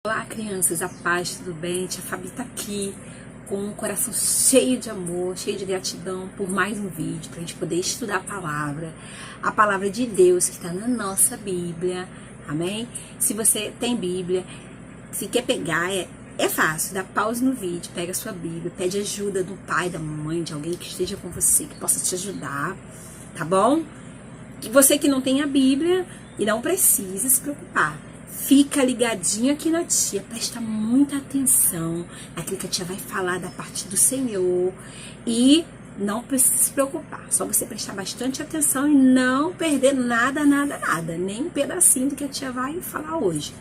Olá, crianças, a paz, tudo bem? Tia Fabi tá aqui com um coração cheio de amor, cheio de gratidão por mais um vídeo, pra gente poder estudar a palavra de Deus que está na nossa Bíblia, amém? Se você tem Bíblia, se quer pegar, é fácil, dá pausa no vídeo, pega a sua Bíblia, pede ajuda do pai, da mamãe, de alguém que esteja com você, que possa te ajudar, tá bom? E você que não tem a Bíblia e não precisa se preocupar. Fica ligadinho aqui na tia, presta muita atenção naquilo que a tia vai falar da parte do Senhor e não precisa se preocupar, só você prestar bastante atenção e não perder nada, nem um pedacinho do que a tia vai falar hoje,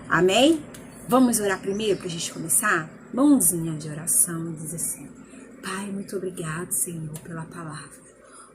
amém? Vamos orar primeiro pra gente começar? Mãozinha de oração, diz assim: Pai, muito obrigado, Senhor, pela palavra.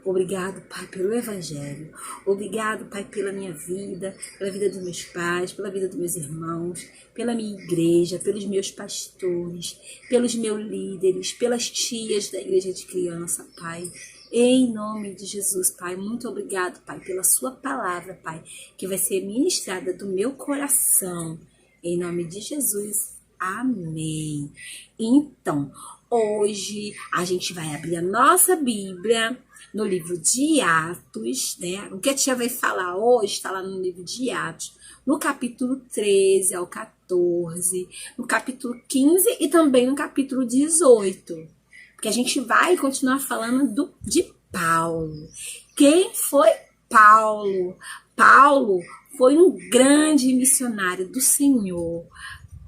Obrigado, Pai, pelo Evangelho. Obrigado, Pai, pela minha vida, pela vida dos meus pais, pela vida dos meus irmãos, pela minha igreja, pelos meus pastores, pelos meus líderes, pelas tias da igreja de criança, Pai. Em nome de Jesus, Pai, muito obrigado, Pai, pela sua palavra, Pai, que vai ser ministrada do meu coração. Em nome de Jesus, amém. Então, hoje a gente vai abrir a nossa Bíblia no livro de Atos, né? O que a tia vai falar hoje está lá no livro de Atos, no capítulo 13 ao 14, no capítulo 15 e também no capítulo 18. Porque a gente vai continuar falando de Paulo. Quem foi Paulo? Paulo foi um grande missionário do Senhor.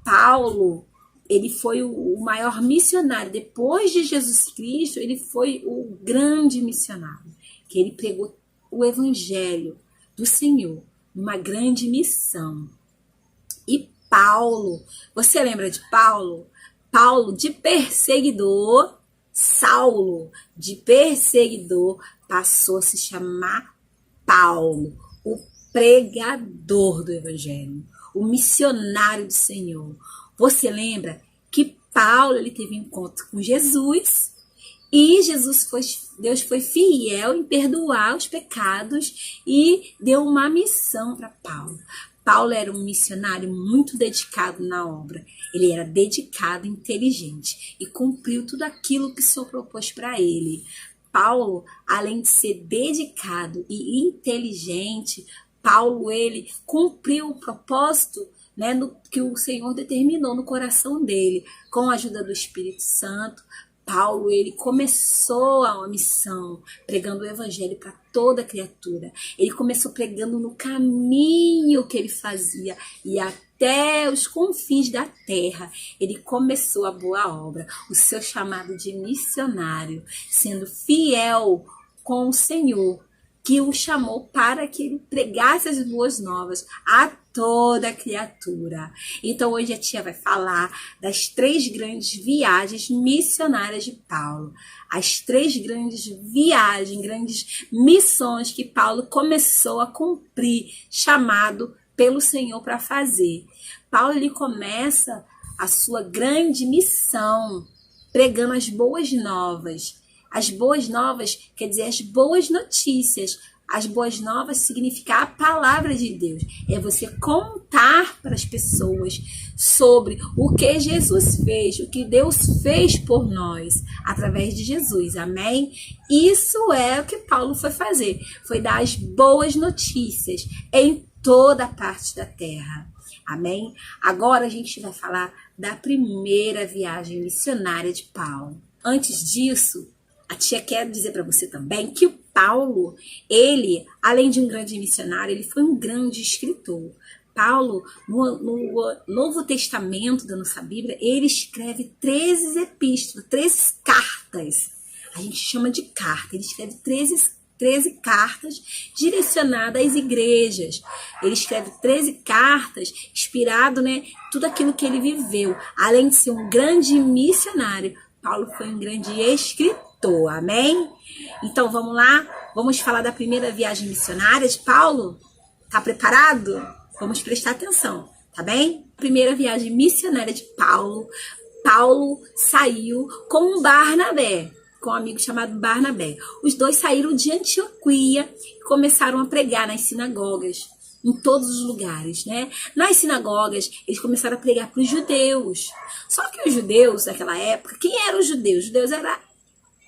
Paulo, ele foi o maior missionário. Depois de Jesus Cristo, ele foi o grande missionário. Que ele pregou o evangelho do Senhor, numa grande missão. E Paulo, você lembra de Paulo? Paulo de perseguidor, Saulo de perseguidor, passou a se chamar Paulo, o pregador do evangelho, o missionário do Senhor. Você lembra que Paulo ele teve um encontro com Jesus e Deus foi fiel em perdoar os pecados e deu uma missão para Paulo. Paulo era um missionário muito dedicado na obra. Ele era dedicado, inteligente e cumpriu tudo aquilo que o Senhor propôs para ele. Paulo, além de ser dedicado e inteligente, Paulo ele cumpriu o propósito, né, que o Senhor determinou no coração dele, com a ajuda do Espírito Santo. Paulo ele começou a missão pregando o evangelho para toda criatura. Ele começou pregando no caminho que ele fazia e até os confins da terra. Ele começou a boa obra, o seu chamado de missionário, sendo fiel com o Senhor, que o chamou para que ele pregasse as boas novas a toda criatura. Então hoje a tia vai falar das 3 grandes viagens missionárias de Paulo. As 3 grandes viagens, grandes missões que Paulo começou a cumprir, chamado pelo Senhor para fazer. Paulo ele começa a sua grande missão pregando as boas novas. As boas novas quer dizer as boas notícias. As boas novas significa a palavra de Deus. É você contar para as pessoas sobre o que Jesus fez, o que Deus fez por nós, através de Jesus. Amém? Isso é o que Paulo foi fazer. Foi dar as boas notícias em toda parte da terra. Amém? Agora a gente vai falar da primeira viagem missionária de Paulo. Antes disso, a tia quer dizer para você também que o Paulo, ele, além de um grande missionário, ele foi um grande escritor. Paulo, no Novo Testamento da nossa Bíblia, ele escreve 13 epístolas, 13 cartas. A gente chama de carta. Ele escreve 13 cartas direcionadas às igrejas. Ele escreve 13 cartas inspirado, né, tudo aquilo que ele viveu. Além de ser um grande missionário, Paulo foi um grande escritor. Amém? Então vamos lá, vamos falar da primeira viagem missionária de Paulo. Tá preparado? Vamos prestar atenção, tá bem? Primeira viagem missionária de Paulo. Paulo saiu com Barnabé, com um amigo chamado Barnabé. Os dois saíram de Antioquia e começaram a pregar nas sinagogas. em todos os lugares, né? Nas sinagogas, eles começaram a pregar para os judeus. Só que os judeus, naquela época, quem eram os judeus? Os judeus era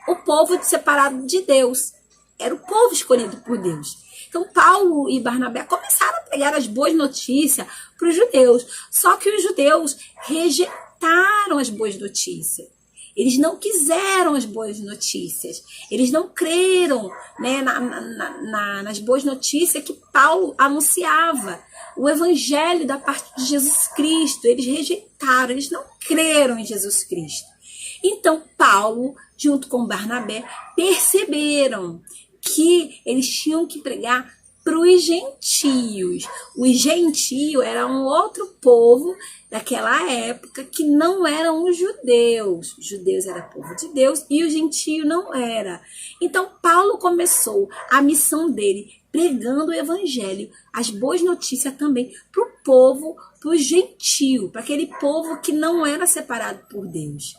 o povo separado de Deus. Era o povo escolhido por Deus. Então, Paulo e Barnabé começaram a pregar as boas notícias para os judeus. Só que os judeus rejeitaram as boas notícias. Eles não quiseram as boas notícias. Eles não creram, né, nas boas notícias que Paulo anunciava. O evangelho da parte de Jesus Cristo. Eles rejeitaram, eles não creram em Jesus Cristo. Então, Paulo, junto com Barnabé, perceberam que eles tinham que pregar para os gentios. Os gentios eram um outro povo daquela época que não eram os judeus. Os judeus eram povo de Deus e o gentio não era. Então, Paulo começou a missão dele pregando o evangelho, as boas notícias também para o povo, para o gentio, para aquele povo que não era separado por Deus.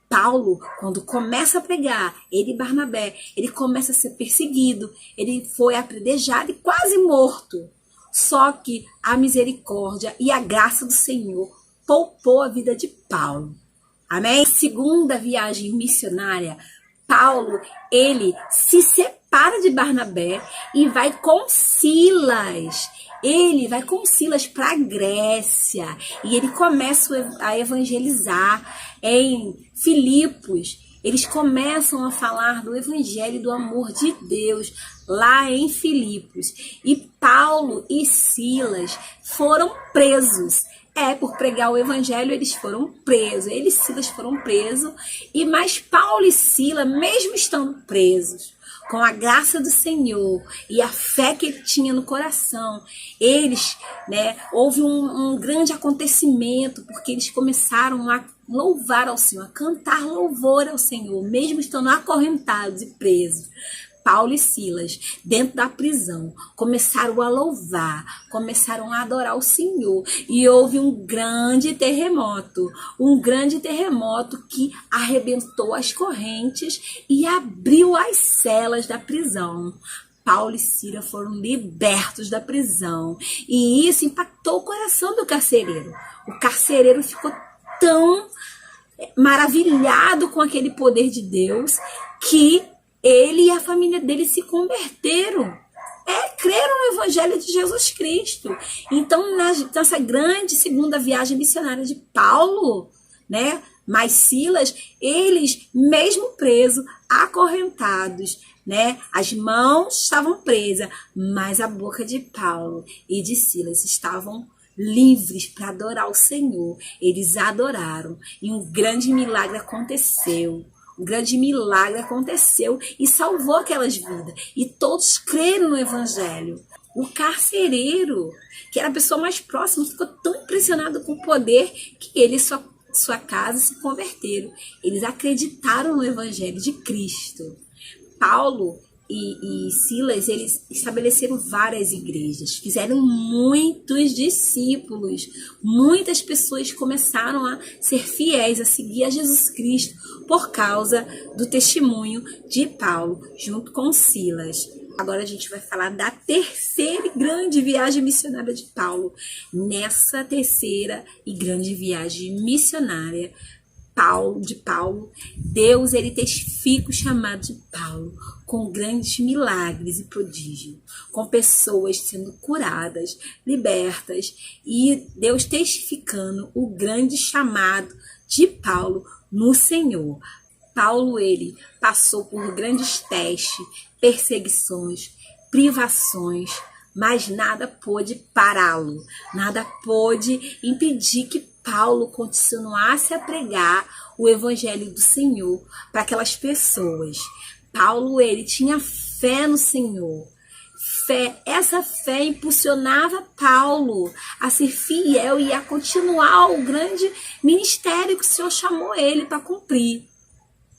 Paulo, quando começa a pregar, ele e Barnabé, ele começa a ser perseguido, ele foi apedrejado e quase morto. Só que a misericórdia e a graça do Senhor poupou a vida de Paulo. Amém? Segunda viagem missionária, Paulo, ele se separa de Barnabé e vai com Silas. Ele vai com Silas para a Grécia e ele começa a evangelizar em Filipos. Eles começam a falar do evangelho do amor de Deus lá em Filipos. E Paulo e Silas foram presos. Por pregar o evangelho, eles foram presos. Eles e Silas foram presos. Mas Paulo e Silas, mesmo estando presos, com a graça do Senhor e a fé que ele tinha no coração, eles, houve um grande acontecimento, porque eles começaram a louvar ao Senhor, a cantar louvor ao Senhor, mesmo estando acorrentados e presos. Paulo e Silas, dentro da prisão, começaram a louvar, começaram a adorar o Senhor. E houve um grande terremoto que arrebentou as correntes e abriu as celas da prisão. Paulo e Silas foram libertos da prisão. E isso impactou o coração do carcereiro. O carcereiro ficou tão maravilhado com aquele poder de Deus que ele e a família dele se converteram. Creram no evangelho de Jesus Cristo. Então, nessa grande segunda viagem missionária de Paulo, mas Silas, eles, mesmo presos, acorrentados, as mãos estavam presas, mas a boca de Paulo e de Silas estavam livres para adorar o Senhor. Eles adoraram e um grande milagre aconteceu. Um grande milagre aconteceu e salvou aquelas vidas. E todos creram no evangelho. O carcereiro, que era a pessoa mais próxima, ficou tão impressionado com o poder que ele e sua casa se converteram. Eles acreditaram no evangelho de Cristo. Paulo e Silas, eles estabeleceram várias igrejas, fizeram muitos discípulos, muitas pessoas começaram a ser fiéis, a seguir a Jesus Cristo por causa do testemunho de Paulo, junto com Silas. Agora a gente vai falar da terceira e grande viagem missionária de Paulo. Nessa terceira e grande viagem missionária de Paulo, Deus ele testifica o chamado de Paulo com grandes milagres e prodígios, com pessoas sendo curadas, libertas, e Deus testificando o grande chamado de Paulo no Senhor. Paulo ele passou por grandes testes, perseguições, privações, mas nada pôde pará-lo, nada pôde impedir que Paulo continuasse a pregar o evangelho do Senhor para aquelas pessoas. Paulo, ele tinha fé no Senhor. Essa fé impulsionava Paulo a ser fiel e a continuar o grande ministério que o Senhor chamou ele para cumprir.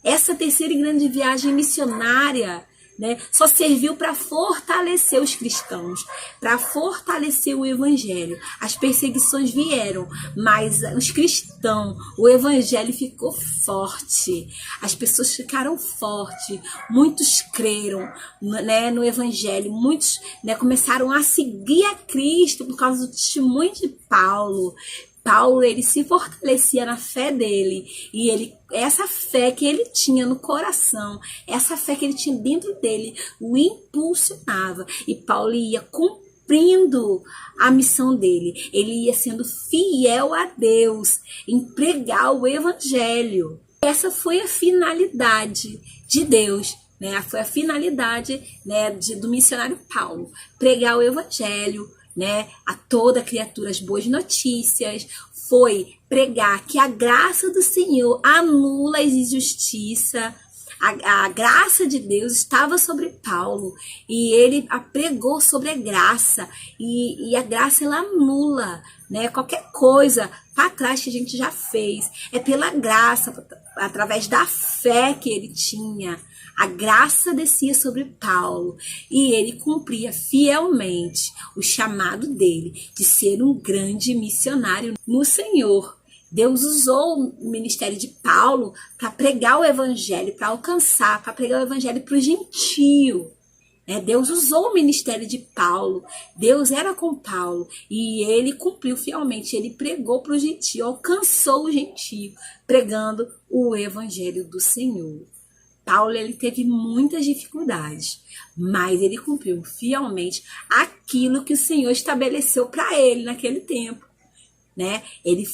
Essa terceira e grande viagem missionária né? Só serviu para fortalecer os cristãos, para fortalecer o evangelho. As perseguições vieram, mas os cristãos, o evangelho ficou forte. As pessoas ficaram fortes, muitos creram, né, no evangelho, muitos, né, começaram a seguir a Cristo por causa do testemunho de Paulo. Paulo, ele se fortalecia na fé dele, e essa fé que ele tinha no coração, essa fé que ele tinha dentro dele, o impulsionava, e Paulo ia cumprindo a missão dele, ele ia sendo fiel a Deus, em pregar o evangelho. Essa foi a finalidade de Deus, né? Foi a finalidade, né, do missionário Paulo, pregar o evangelho, né, a toda criatura, as boas notícias, foi pregar que a graça do Senhor anula a injustiça. A graça de Deus estava sobre Paulo, e ele pregou sobre a graça, e a graça, ela anula, né, qualquer coisa para trás que a gente já fez. É pela graça, através da fé que ele tinha. A graça descia sobre Paulo, e ele cumpria fielmente o chamado dele de ser um grande missionário no Senhor. Deus usou o ministério de Paulo para pregar o evangelho, para alcançar, para pregar o evangelho para o gentio. Deus usou o ministério de Paulo, Deus era com Paulo, e ele cumpriu fielmente, ele pregou para o gentio, alcançou o gentio, pregando o evangelho do Senhor. Paulo, ele teve muitas dificuldades, mas ele cumpriu fielmente aquilo que o Senhor estabeleceu para ele naquele tempo, né? Ele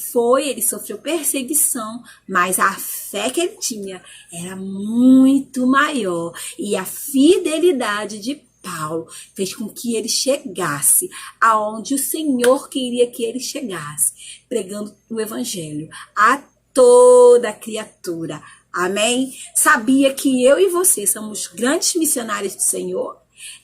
sofreu perseguição, mas a fé que ele tinha era muito maior, e a fidelidade de Paulo fez com que ele chegasse aonde o Senhor queria que ele chegasse, pregando o evangelho a toda criatura. Amém? Sabia que eu e você somos grandes missionários do Senhor?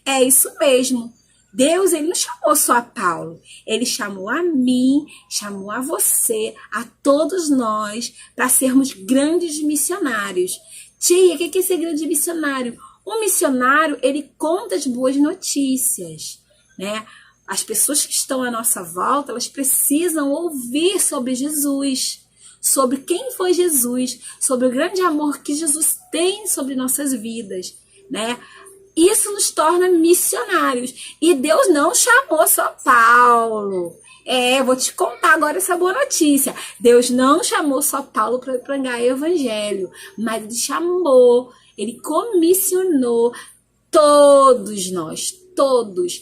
É isso mesmo. Deus, ele não chamou só a Paulo. Ele chamou a mim, chamou a você, a todos nós, para sermos grandes missionários. Tia, o que é ser grande missionário? Um missionário, ele conta as boas notícias, né? As pessoas que estão à nossa volta, elas precisam ouvir sobre Jesus, sobre quem foi Jesus, sobre o grande amor que Jesus tem sobre nossas vidas, né? Isso nos torna missionários. E Deus não chamou só Paulo. Vou te contar agora essa boa notícia. Deus não chamou só Paulo para pregar o evangelho, mas ele chamou, ele comissionou todos nós, todos,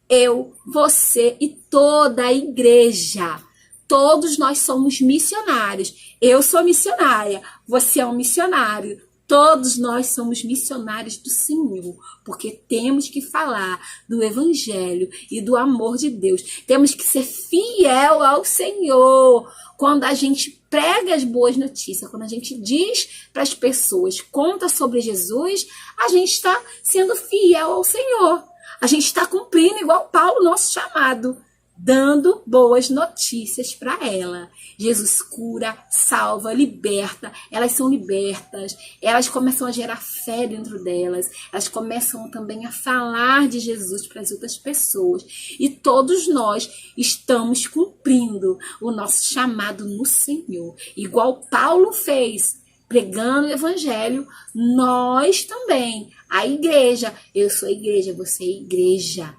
eu, você e toda a igreja. Todos nós somos missionários. Eu sou missionária, você é um missionário. Todos nós somos missionários do Senhor, porque temos que falar do evangelho e do amor de Deus. Temos que ser fiel ao Senhor. Quando a gente prega as boas notícias, quando a gente diz para as pessoas, conta sobre Jesus, a gente está sendo fiel ao Senhor. A gente está cumprindo igual Paulo, nosso chamado, dando boas notícias para ela. Jesus cura, salva, liberta, elas são libertas, elas começam a gerar fé dentro delas, elas começam também a falar de Jesus para as outras pessoas, e todos nós estamos cumprindo o nosso chamado no Senhor, igual Paulo fez, pregando o evangelho. Nós também, a igreja, eu sou a igreja, você é a igreja.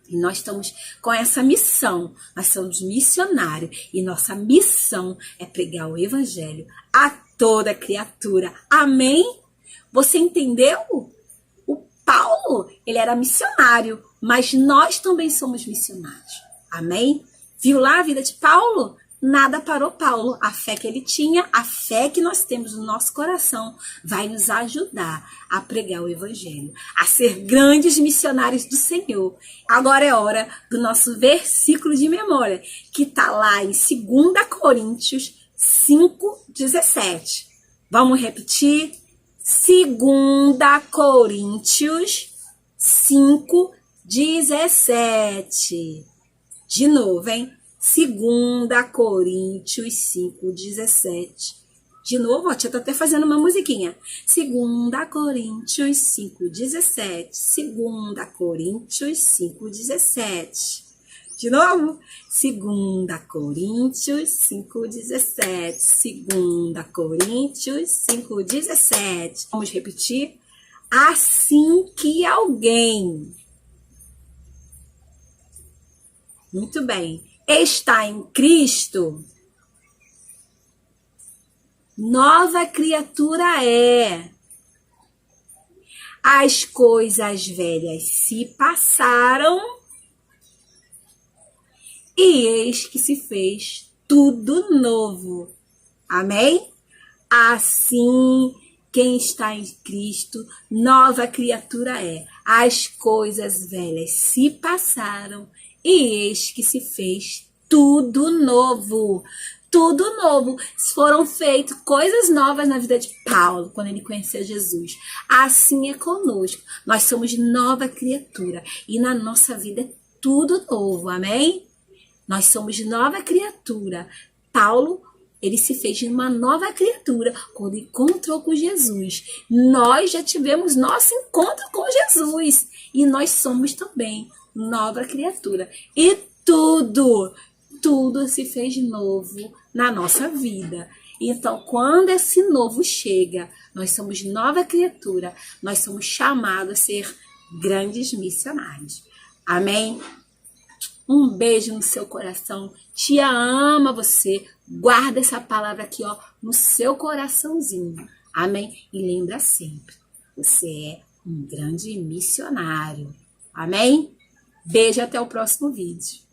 E nós estamos com essa missão, nós somos missionários, e nossa missão é pregar o evangelho a toda criatura. Amém? Você entendeu? O Paulo, ele era missionário, mas nós também somos missionários. Amém? Viu lá a vida de Paulo? Nada parou Paulo. A fé que ele tinha, a fé que nós temos no nosso coração, vai nos ajudar a pregar o evangelho, a ser grandes missionários do Senhor. Agora é hora do nosso versículo de memória, que está lá em 2 Coríntios 5:17. Vamos repetir? 2 Coríntios 5:17. De novo, hein? 2 Coríntios 5:17. De novo, a tia tá até fazendo uma musiquinha. 2 Coríntios 5:17. 2 Coríntios 5:17. De novo. 2 Coríntios 5:17. 2 Coríntios 5:17. Vamos repetir? Assim que alguém... Muito bem. Está em Cristo, nova criatura é. As coisas velhas se passaram e eis que se fez tudo novo. Amém? Assim, quem está em Cristo, nova criatura é. As coisas velhas se passaram e eis que se fez tudo novo. Tudo novo. Foram feitas coisas novas na vida de Paulo, quando ele conheceu Jesus. Assim é conosco. Nós somos nova criatura. E na nossa vida é tudo novo. Amém? Nós somos nova criatura. Paulo, ele se fez uma nova criatura quando encontrou com Jesus. Nós já tivemos nosso encontro com Jesus. E nós somos também nova criatura. E tudo se fez novo na nossa vida. Então, quando esse novo chega, nós somos nova criatura, nós somos chamados a ser grandes missionários. Amém? Um beijo no seu coração. Tia ama você. Guarda essa palavra aqui, ó, no seu coraçãozinho. Amém? E lembra sempre, você é um grande missionário. Amém? Beijo, até o próximo vídeo.